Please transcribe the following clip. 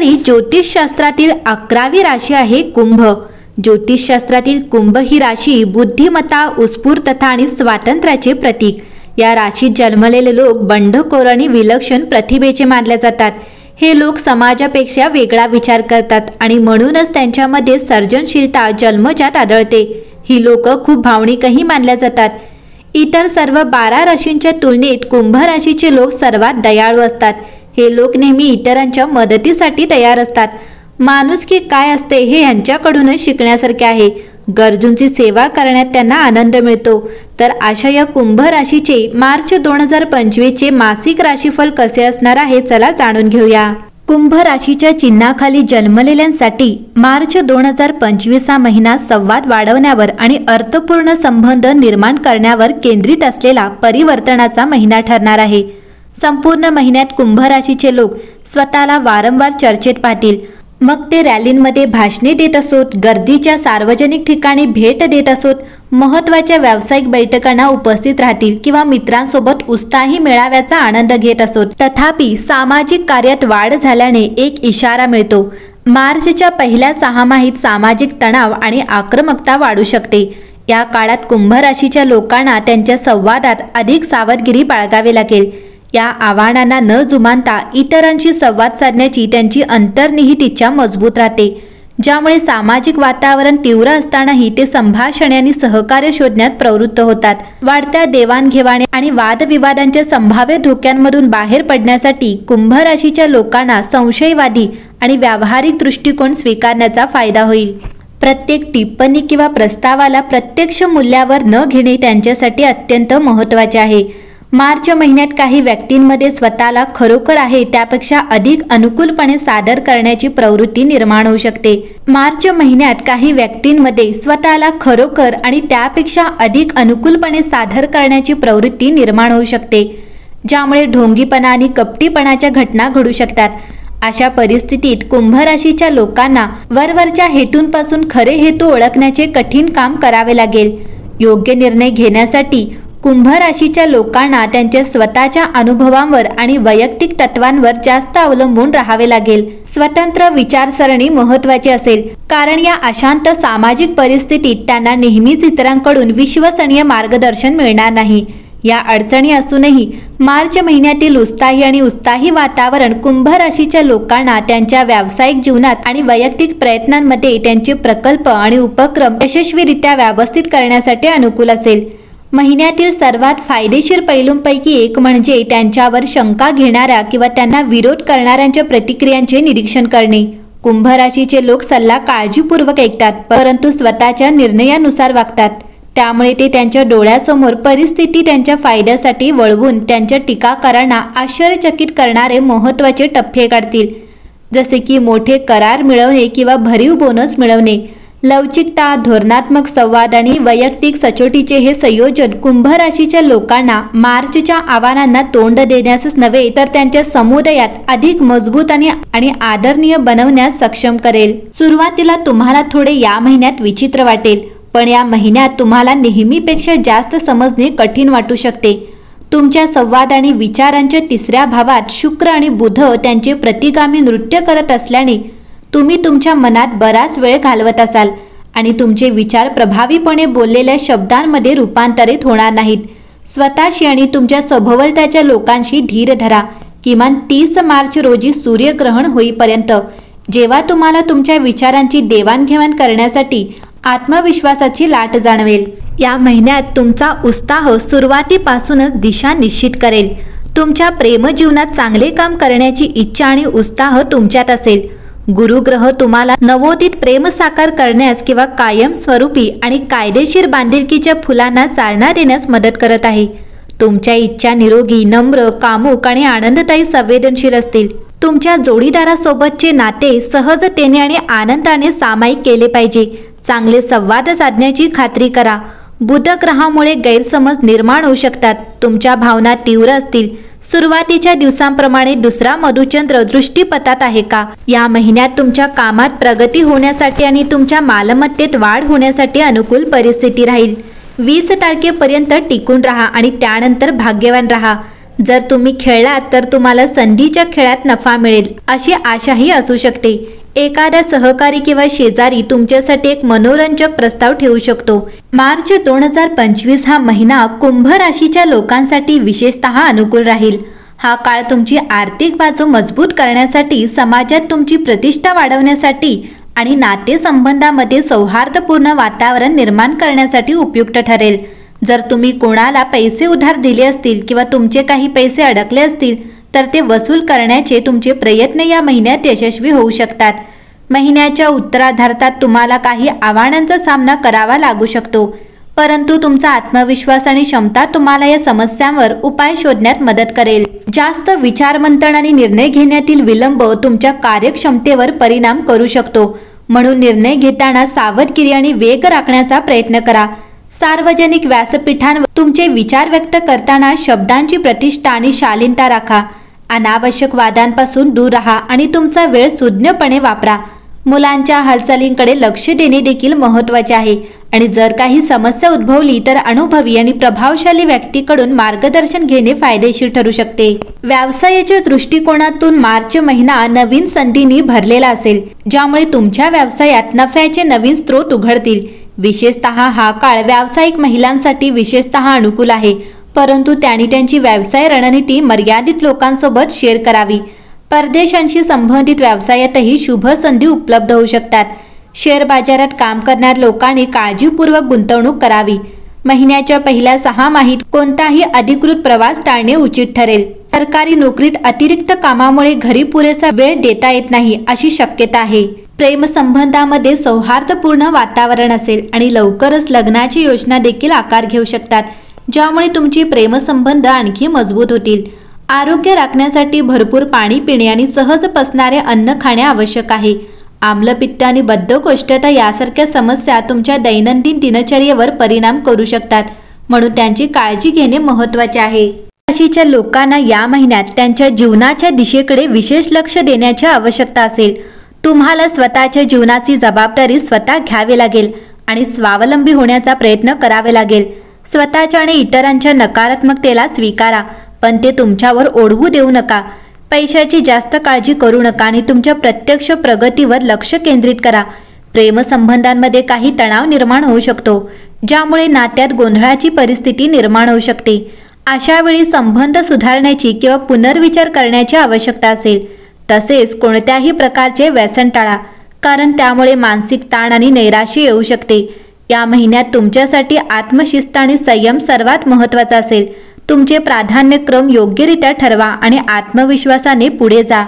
मंडळी, ज्योतिषशास्त्रातील 11वी राशी आहे कुंभ। ज्योतिषशास्त्रातील कुंभ ही राशी बुद्धिमत्ता, उत्स्फूर्तता आणि स्वातंत्र्याचे प्रतीक। या राशीत जन्मलेले लोक बंडखोर आणि विलक्षण प्रतिभेचे मानले जातात। हे लोक समाजापेक्षा वेगळा विचार करतात आणि म्हणूनच त्यांच्यामध्ये सर्जनशीलता जन्मजात आढळते। ही लोक खूप भावनिकही मानल्या जातात। इतर सर्व 12 राशींच्या तुलनेत कुंभ राशीचे लोक सर्वात दयाळू असतात। हे लोक नेहमी इतरांच्या मदतीसाठी तयार असतात। माणुसकी काय असते हे यांच्याकडूनच शिकण्यासारखे आहे। गरजूंची सेवा करण्यात त्यांना आनंद मिळतो। तर अशा या कुंभ राशीचे मार्च 2025 चे मासिक राशीफल कसे असणार आहे, चला जाणून घेऊया। कुंभ राशीच्या चिन्हाखाली जन्मलेल्यांसाठी मार्च 2025 हा महिना संवाद वाढवण्यावर आणि अर्थपूर्ण संबंध निर्माण करण्यावर केंद्रित असलेला परिवर्तनाचा महिना ठरणार आहे। संपूर्ण महिन्यात कुंभ राशीचे लोक स्वतःला वारंवार चर्चेत पाहतील। मग ते रॅलींमध्ये भाषणे देत असोत, गर्दीच्या सार्वजनिक ठिकाणी भेट देत असोत, महत्त्वाच्या व्यावसायिक बैठकांना उपस्थित राहतील किंवा मित्रांसोबत उत्साही मेळाव्याचा आनंद घेत असोत। तथापि सामाजिक कार्यात वाढ झाल्याने एक इशारा मिळतो। मार्चच्या पहिल्या 6 माहीत सामाजिक तणाव आणि आक्रमकता वाढू शकते। या काळात कुंभ राशीच्या लोकांना त्यांच्या संवादात अधिक सावधगिरी बाळगावी लागेल। या आव्हानांना न जुमानता इतरांशी संवाद साधण्याची त्यांची अंतर्निहित इच्छा मजबूत राहते, ज्यामुळे सामाजिक वातावरण तीव्र असतानाही ते संभाषण आणि सहकार्य शोधण्यात प्रवृत्त होतात। वाढत्या देवाणघेवाणी आणि वादविवादांच्या संभाव्य धोक्यांमधून बाहेर पडण्यासाठी कुंभ राशीच्या लोकांना संशयवादी आणि व्यावहारिक दृष्टिकोन स्वीकारण्याचा फायदा होईल। प्रत्येक टिप्पणी किंवा प्रस्तावाला प्रत्यक्ष मूल्यावर न घेणे त्यांच्यासाठी अत्यंत महत्त्वाचे आहे। मार्च महिन्यात काही व्यक्तींमध्ये स्वतःला खरोखर आहे त्यापेक्षा अधिक अनुकूलपणे सादर करण्याची प्रवृत्ती निर्माण होऊ शकते। मार्च महिन्यात काही व्यक्तींमध्ये स्वतःला खरोखर आणि त्यापेक्षा अधिक अनुकूलपणे सादर करण्याची प्रवृत्ती निर्माण होऊ शकते, ज्यामुळे ढोंगीपणा आणि कपटीपणाच्या घटना घडू शकतात। अशा परिस्थितीत कुंभ राशीच्या लोकांना वरवरच्या हेतूंपासून खरे हेतू ओळखण्याचे कठीण काम करावे लागेल। योग्य निर्णय घेण्यासाठी कुंभ राशीच्या लोकांना त्यांच्या स्वतःच्या अनुभवांवर आणि वैयक्तिक तत्वांवर जास्त अवलंबून राहावे लागेल। स्वतंत्र विचारसरणी महत्त्वाची असेल, कारण या अशांत सामाजिक परिस्थितीत त्यांना नेहमीच इतरांकडून विश्वसनीय मार्गदर्शन मिळणार नाही। या अडचणी असूनही मार्च महिन्यातील उत्साही वातावरण कुंभ राशीच्या लोकांना त्यांच्या व्यावसायिक जीवनात आणि वैयक्तिक प्रयत्नांमध्ये त्यांचे प्रकल्प आणि उपक्रम यशस्वीरित्या व्यवस्थित करण्यासाठी अनुकूल असेल। महिन्यातील सर्वात फायदेशीर पैलूंपैकी एक म्हणजे त्यांच्यावर शंका घेणाऱ्या किंवा त्यांना विरोध करणाऱ्यांच्या प्रतिक्रियांचे निरीक्षण करणे। कुंभ राशीचे लोक सल्ला काळजीपूर्वक ऐकतात, परंतु स्वतःच्या निर्णयानुसार वागतात। त्यामुळे ते त्यांच्या डोळ्यासमोर परिस्थिती त्यांच्या फायद्यासाठी वळवून त्यांच्या टीकाकारांना आश्चर्यचकित करणारे महत्त्वाचे टप्पे काढतील, जसे की मोठे करार मिळवणे किंवा भरीव बोनस मिळवणे। लवचिकता, धोरणात्मक संवाद आणि वैयक्तिक सचोटीचे हे संयोजन कुंभ राशीच्या लोकांना मार्चच्या आव्हानांना तोंड देण्यासच नव्हे तर त्यांच्या समुदायात अधिक मजबूत आणि आदरणीय बनवण्यास सक्षम करेल। सुरुवातीला तुम्हाला थोडे या महिन्यात विचित्र वाटेल, पण या महिन्यात तुम्हाला नेहमीपेक्षा जास्त समजणे कठीण वाटू शकते। तुमच्या संवाद आणि विचारांच्या 3ऱ्या भावात शुक्र आणि बुध त्यांचे प्रतिगामी नृत्य करत असल्याने तुम्ही तुमच्या मनात बराच वेळ घालवत असाल आणि तुमचे विचार प्रभावीपणे बोललेल्या शब्दांमध्ये रूपांतरित होणार नाहीत। स्वतःशी आणि तुमच्या सभोवतालच्या लोकांशी धीर धरा। किमान 30 मार्च रोजी सूर्यग्रहण होईपर्यंत, जेव्हा तुम्हाला तुमच्या विचारांची देवाणघेवाण करण्यासाठी आत्मविश्वासाची लाट जाणवेल। या महिन्यात तुमचा उत्साह सुरुवातीपासूनच दिशा निश्चित करेल। तुमच्या प्रेमजीवनात चांगले काम करण्याची इच्छा आणि उत्साह तुमच्यात असेल। गुरुग्रह तुम्हाला नवोदित प्रेम साकार करण्यास किंवा कायमस्वरूपी आणि कायदेशीर बांधिलकीच्या फुलांना चालना देण्यास मदत करत आहे। तुमच्या इच्छा निरोगी, नम्र, कामुक आणि आनंददायी संवेदनशील असतील। तुमच्या जोडीदारासोबतचे नाते सहजतेने आणि आनंदाने सामायिक केले पाहिजे। चांगले संवाद साधण्याची खात्री करा। बुध ग्रहामुळे गैरसमज निर्माण होऊ शकतात। तुमच्या भावना तीव्र असतील। सुरुवातीच्या दिवसांप्रमाणे दुसरा मधुचंद्र दृष्टीपथात आहे का? या महिन्यात तुमच्या कामात प्रगती होण्यासाठी आणि तुमच्या मालमत्तेत वाढ होण्यासाठी अनुकूल परिस्थिती राहील। 20 तारखेपर्यंत टिकून राहा आणि त्यानंतर भाग्यवान राहा। जर तुम्ही खेळलात तर तुम्हाला संधीच्या खेळात नफा मिळेल अशी आशाही असू शकते। एखादा सहकारी किंवा शेजारी तुमच्यासाठी एक मनोरंजक प्रस्ताव ठेवू शकतो। मार्च 2025 हा महिना कुंभ राशीच्या लोकांसाठी विशेषतः अनुकूल राहील। हा काळ तुमची आर्थिक बाजू मजबूत करण्यासाठी, समाजात तुमची प्रतिष्ठा वाढवण्यासाठी आणि नातेसंबंधामध्ये सौहार्दपूर्ण वातावरण निर्माण करण्यासाठी उपयुक्त ठरेल। जर तुम्ही कोणाला पैसे उधार दिले असतील किंवा तुमचे काही पैसे अडकले असतील तर ते वसूल करण्याचे तुमचे प्रयत्न या महिन्यात यशस्वी होऊ शकतात। महिन्याच्या उत्तरार्धात तुम्हाला काही आव्हानांचा सामना करावा लागू शकतो, परंतु तुमचा आत्मविश्वास आणि क्षमता तुम्हाला या समस्यांवर उपाय शोधण्यात मदत करेल। जास्त विचारमंथन आणि निर्णय घेण्यातील विलंब तुमच्या कार्यक्षमतेवर परिणाम करू शकतो, म्हणून निर्णय घेताना सावधगिरी आणि वेग राखण्याचा प्रयत्न करा। सार्वजनिक व्यासपीठांवर तुमचे विचार व्यक्त करताना शब्दांची प्रतिष्ठा आणि शालीनता राखा। अनावश्यक वादांपासून दूर राहा आणि तुमचा वेळ सुज्ञपणे वापरा। मुलांच्या हालचालींकडे लक्ष देणे देखील महत्त्वाचे आहे आणि जर काही समस्या उद्भवली तर अनुभवी आणि प्रभावशाली व्यक्तीकडून मार्गदर्शन घेणे फायदेशीर ठरू शकते। व्यवसायाच्या दृष्टिकोनातून मार्च महिना नवीन संधींनी भरलेला असेल, ज्यामुळे तुमच्या व्यवसायात नफ्याचे नवीन स्रोत उघडतील। विशेषतः हा काळ व्यावसायिक महिलांसाठी विशेषतः अनुकूल आहे, परंतु त्यांनी त्यांची व्यवसाय रणनीती मर्यादित लोकांसोबत शेअर करावी। परदेशांशी संबंधित व्यवसायातही शुभ संधी उपलब्ध होऊ शकतात। शेअर बाजारात काम करणाऱ्या लोकांनी काळजीपूर्वक गुंतवणूक करावी। महिन्याच्या पहिल्या 6 माहीत कोणताही अधिकृत प्रवास टाळणे उचित ठरेल। सरकारी नोकरीत अतिरिक्त कामामुळे घरी पुरेसा वेळ देता येत नाही अशी शक्यता आहे। प्रेमसंबंधामध्ये सौहार्दपूर्ण वातावरण असेल आणि लवकरच लग्नाची योजना देखील आकार घेऊ शकतात, ज्यामुळे तुमचे प्रेमसंबंध आणखी मजबूत होतील। आरोग्य राखण्यासाठी भरपूर पाणी पिणे आणि सहज पचणारे अन्न खाणे आवश्यक आहे। आम्लपित्त आणि बद्धकोष्ठता यासारख्या समस्या तुमच्या दैनंदिन दिनचर्येवर परिणाम करू शकतात, म्हणून त्यांची काळजी घेणे महत्त्वाचे आहे। राशीच्या लोकांना या महिन्यात त्यांच्या जीवनाच्या दिशेकडे विशेष लक्ष देण्याची आवश्यकता असेल। तुम्हाला स्वतःच्या जीवनाची जबाबदारी स्वतः घ्यावी लागेल आणि स्वावलंबी होण्याचा प्रयत्न करावे लागेल। स्वतःच्या आणि इतरांच्या नकारात्मकतेला स्वीकारा, पण ते तुमच्यावर ओढवू देऊ नका। पैशाची जास्त काळजी करू नका आणि तुमच्या प्रत्यक्ष प्रगतीवर लक्ष केंद्रित करा। प्रेमसंबंधांमध्ये काही तणाव निर्माण होऊ शकतो, ज्यामुळे नात्यात गोंधळाची परिस्थिती निर्माण होऊ शकते। अशा वेळी संबंध सुधारण्याची किंवा पुनर्विचार करण्याची आवश्यकता असेल। तसेच कोणत्याही प्रकारचे व्यसन टाळा, कारण त्यामुळे मानसिक ताण आणि नैराश्य येऊ शकते। या महिन्यात तुमच्यासाठी आत्मशिस्त आणि संयम सर्वात महत्त्वाचा असेल। तुमचे प्राधान्यक्रम योग्यरित्या ठरवा आणि आत्मविश्वासाने पुढे जा।